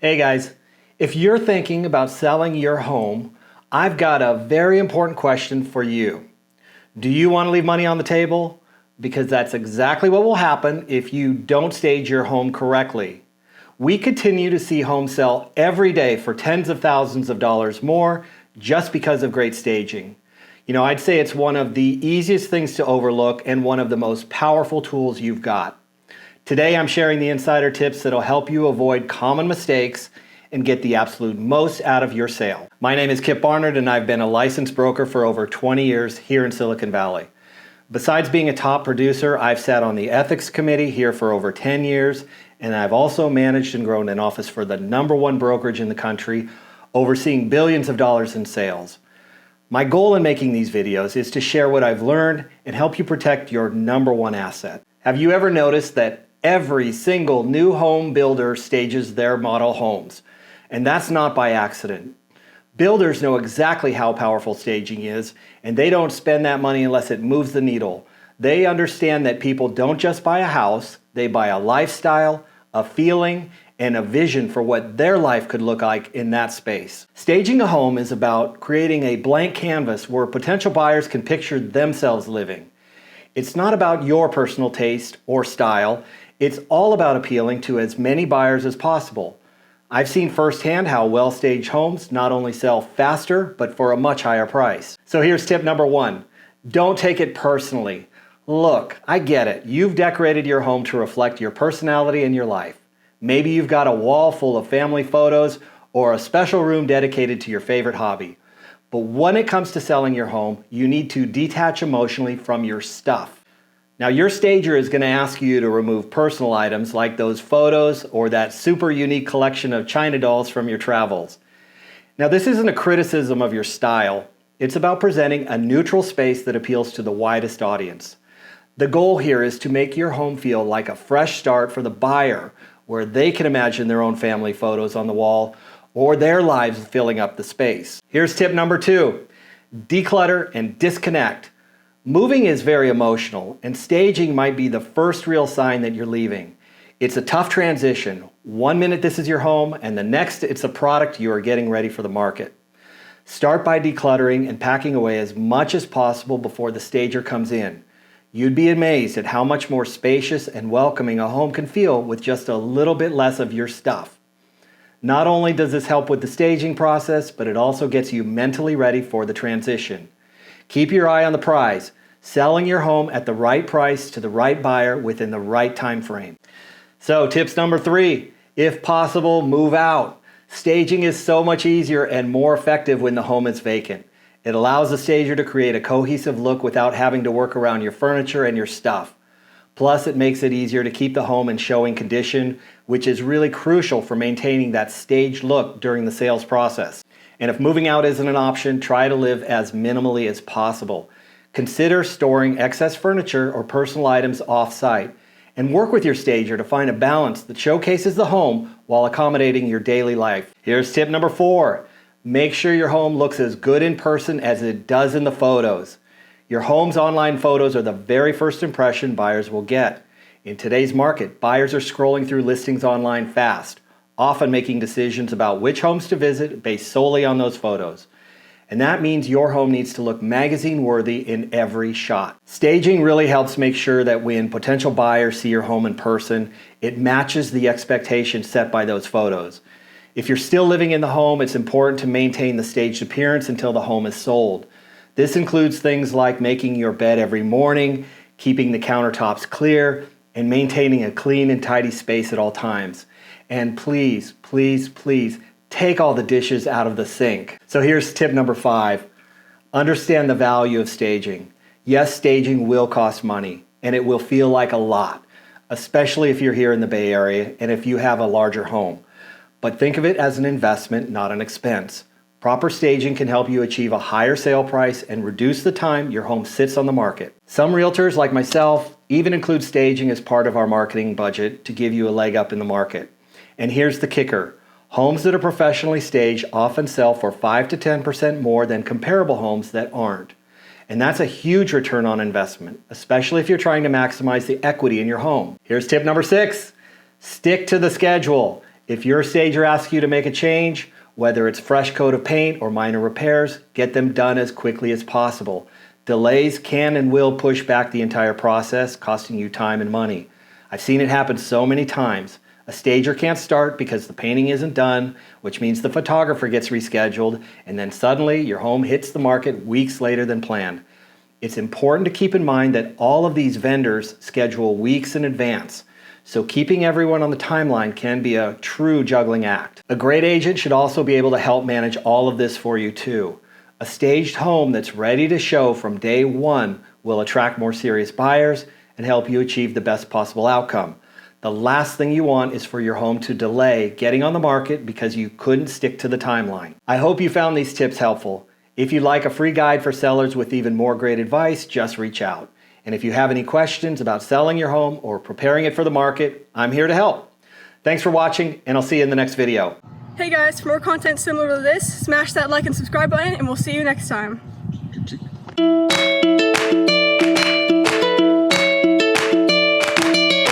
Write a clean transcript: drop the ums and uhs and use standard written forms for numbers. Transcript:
Hey guys, if you're thinking about selling your home, I've got a very important question for you. Do you want to leave money on the table? Because that's exactly what will happen if you don't stage your home correctly. We continue to see homes sell every day for tens of thousands of dollars more just because of great staging. I'd say it's one of the easiest things to overlook and one of the most powerful tools you've got. Today I'm sharing the insider tips that'll help you avoid common mistakes and get the absolute most out of your sale. My name is Kip Barnard and I've been a licensed broker for over 20 years here in Silicon Valley. Besides being a top producer, I've sat on the ethics committee here for over 10 years, and I've also managed and grown an office for the #1 brokerage in the country, overseeing billions of dollars in sales. My goal in making these videos is to share what I've learned and help you protect your #1 asset. Have you ever noticed that every single new home builder stages their model homes? And that's not by accident. Builders know exactly how powerful staging is, and they don't spend that money unless it moves the needle. They understand that people don't just buy a house, they buy a lifestyle, a feeling, and a vision for what their life could look like in that space. Staging a home is about creating a blank canvas where potential buyers can picture themselves living. It's not about your personal taste or style. It's all about appealing to as many buyers as possible. I've seen firsthand how well-staged homes not only sell faster, but for a much higher price. So here's tip #1. Don't take it personally. Look, I get it. You've decorated your home to reflect your personality and your life. Maybe you've got a wall full of family photos or a special room dedicated to your favorite hobby. But when it comes to selling your home, you need to detach emotionally from your stuff. Now, your stager is going to ask you to remove personal items like those photos or that super unique collection of China dolls from your travels. Now, this isn't a criticism of your style. It's about presenting a neutral space that appeals to the widest audience. The goal here is to make your home feel like a fresh start for the buyer, where they can imagine their own family photos on the wall or their lives filling up the space. Here's tip #2. Declutter and disconnect. Moving is very emotional, and staging might be the first real sign that you're leaving. It's a tough transition. One minute this is your home, and the next it's a product you are getting ready for the market. Start by decluttering and packing away as much as possible before the stager comes in. You'd be amazed at how much more spacious and welcoming a home can feel with just a little bit less of your stuff. Not only does this help with the staging process, but it also gets you mentally ready for the transition. Keep your eye on the prize, selling your home at the right price to the right buyer within the right time frame. So tips #3, if possible, move out. Staging is so much easier and more effective when the home is vacant. It allows the stager to create a cohesive look without having to work around your furniture and your stuff. Plus, it makes it easier to keep the home in showing condition, which is really crucial for maintaining that staged look during the sales process. And if moving out isn't an option, try to live as minimally as possible. Consider storing excess furniture or personal items off-site, and work with your stager to find a balance that showcases the home while accommodating your daily life. Here's tip #4. Make sure your home looks as good in person as it does in the photos. Your home's online photos are the very first impression buyers will get. In today's market, buyers are scrolling through listings online fast, often making decisions about which homes to visit based solely on those photos. And that means your home needs to look magazine-worthy in every shot. Staging really helps make sure that when potential buyers see your home in person, it matches the expectations set by those photos. If you're still living in the home, it's important to maintain the staged appearance until the home is sold. This includes things like making your bed every morning, keeping the countertops clear, and maintaining a clean and tidy space at all times. And please, please, please, take all the dishes out of the sink. So here's tip #5. Understand the value of staging. Yes, staging will cost money, and it will feel like a lot, especially if you're here in the Bay Area and if you have a larger home. But think of it as an investment, not an expense. Proper staging can help you achieve a higher sale price and reduce the time your home sits on the market. Some realtors, like myself, even include staging as part of our marketing budget to give you a leg up in the market. And here's the kicker. Homes that are professionally staged often sell for 5 to 10% more than comparable homes that aren't. And that's a huge return on investment, especially if you're trying to maximize the equity in your home. Here's tip #6. Stick to the schedule. If your stager asks you to make a change, whether it's fresh coat of paint or minor repairs, get them done as quickly as possible. Delays can and will push back the entire process, costing you time and money. I've seen it happen so many times. A stager can't start because the painting isn't done, which means the photographer gets rescheduled, and then suddenly your home hits the market weeks later than planned. It's important to keep in mind that all of these vendors schedule weeks in advance, so keeping everyone on the timeline can be a true juggling act. A great agent should also be able to help manage all of this for you too. A staged home that's ready to show from day one will attract more serious buyers and help you achieve the best possible outcome. The last thing you want is for your home to delay getting on the market because you couldn't stick to the timeline. I hope you found these tips helpful. If you'd like a free guide for sellers with even more great advice, just reach out. And if you have any questions about selling your home or preparing it for the market, I'm here to help. Thanks for watching, and I'll see you in the next video. Hey guys, for more content similar to this, smash that like and subscribe button, and we'll see you next time.